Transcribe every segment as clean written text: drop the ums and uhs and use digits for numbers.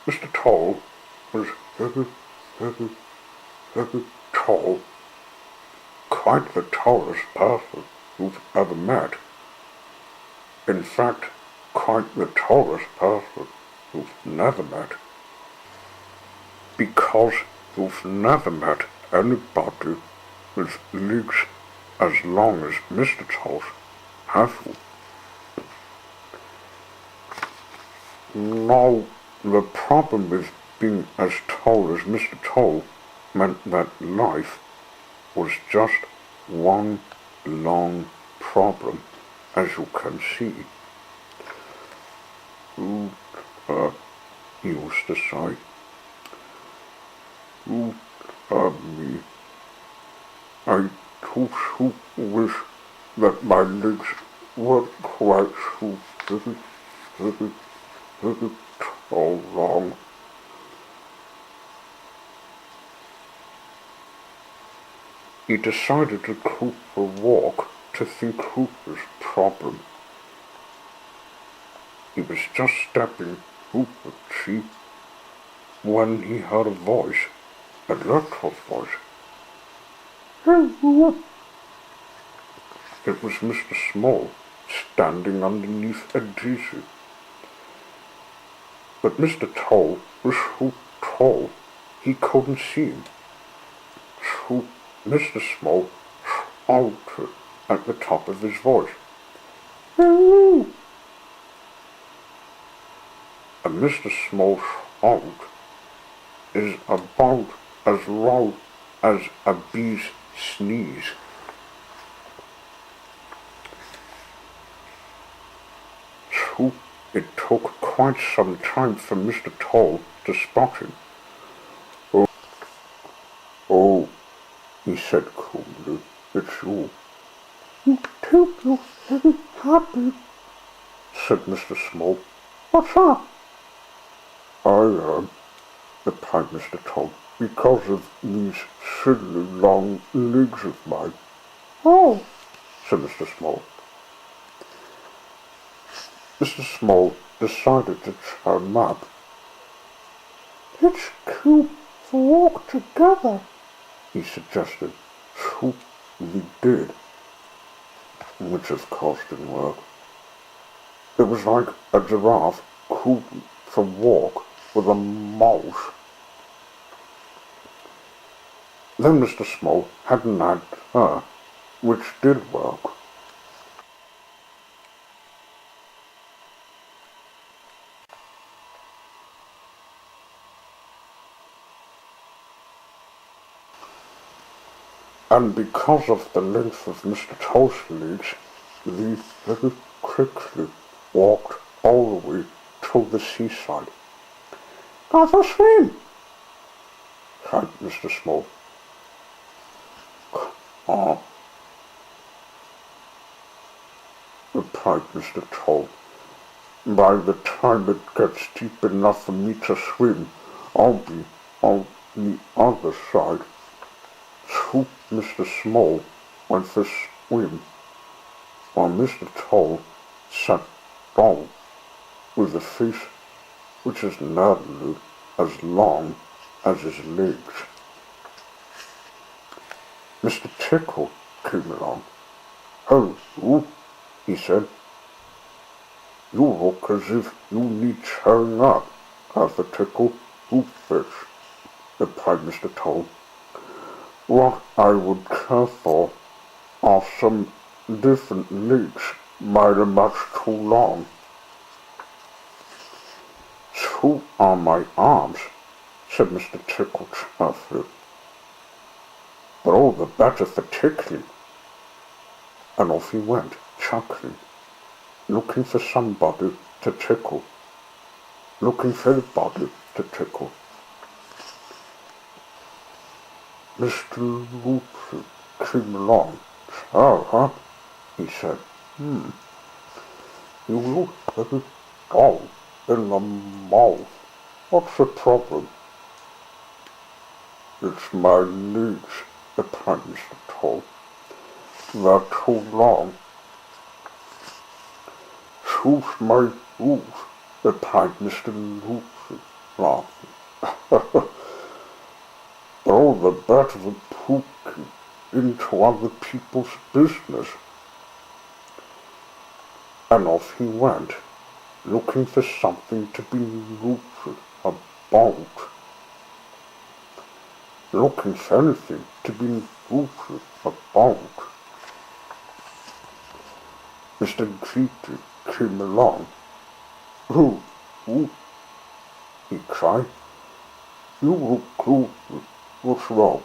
Mr. Toll was very tall, quite the tallest person you've ever met. In fact, quite the tallest person you've never met. Because you've never met anybody with legs as long as Mr. Toll's, have you? Now, the problem with being as tall as Mr. Toll meant that life was just one long problem, as you can see. He used to say, me. I too wish that my legs weren't quite so very long. He decided to go for a walk to think through his problem. He was just stepping through the tree when he heard a voice, a little voice. It was Mr. Small, standing underneath a daisy. But Mr. Toll was so tall he couldn't see him. So Mr. Small shouted at the top of his voice. Hello! And Mr. Small's shout is about as loud as a bee's sneeze. So it took quite some time for Mr. Toll to spot him. Oh, he said coolly, it's you. You do look very happy, said Mr. Small. What's up? I am, replied Mr. Toll, because of these silly long legs of mine. Oh, said Mr. Small. Mr. Small decided to cheer him up. Let's go for a walk together, he suggested. So we did, which of course didn't work. It was like a giraffe going for a walk with a mouse. Then Mr. Small had an idea, which did work. And because of the length of Mr. Toll's legs, they very quickly walked all the way to the seaside. Go for a swim, cried Mr. Small. Ah, replied Mr. Toll. By the time it gets deep enough for me to swim, I'll be on the other side. So Mr. Small went for a swim, while Mr. Toll sat down with a face which is nearly as long as his legs. Mr. Tickle came along. "Hello," he said. "You look as if you need cheering up, Arthur Tickle. You fish," replied Mr. Toll. "What I would care for are some different legs mine are much too long." "So are my arms," said Mr. Tickle cheerfully. "But all the better for tickling." And off he went, chuckling, looking for somebody to tickle, looking for everybody to tickle. Mr. Loopy came along. "Huh?" he said. You look very dull in the mouth. What's the problem?" "It's my legs," replied Mr. Toll. "They're too long." "So's my roof," replied Mr. Loopy. laughing. All the better for poking into other people's business. And off he went, looking for something to be rueful about. Looking for anything to be rueful about. Mr. Creepy came along. "Ooh, ooh," he cried. "You look closer. What's wrong?"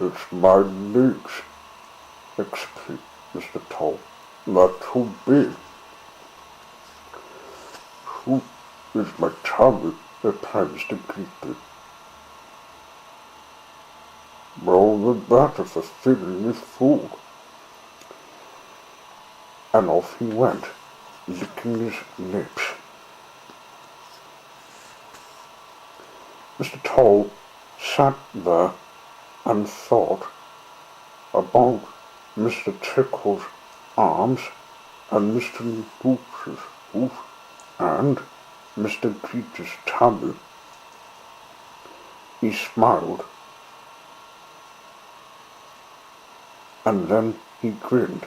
"It's my legs," explained Mr. Tall. "They're too big." "Who is my tummy?" replied Mr. Creepy. "All the better for filling with food." And off he went, licking his lips. Mr. Tall sat there and thought about Mr. Tickle's arms and Mr. Boots's hoof and Mr. Creeper's tummy. He smiled, and then he grinned,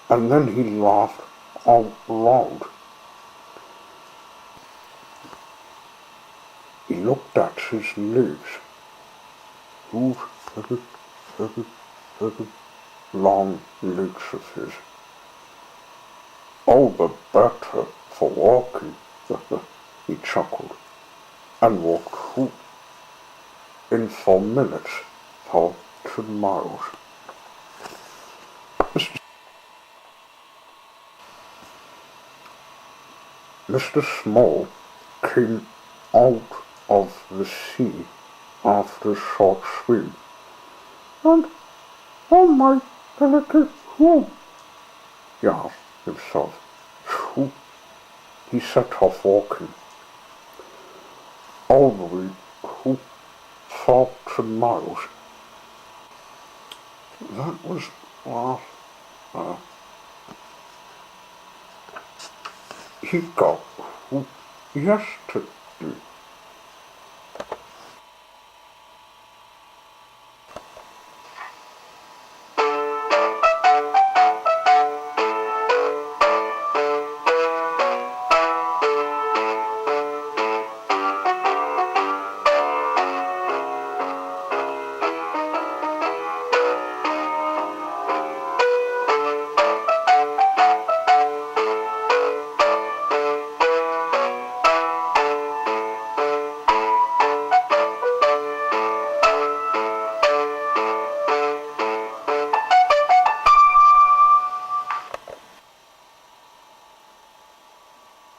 and then he laughed out loud. He looked at his legs, those long legs of his. "All the better for walking," he chuckled, and walked through in 4 minutes for 2 miles. Mr. Small came out of the sea after a short swim, and "Oh, my delicate home," he asked himself. Phew. He set off walking all the way through 2 miles. That was last. He got through yesterday.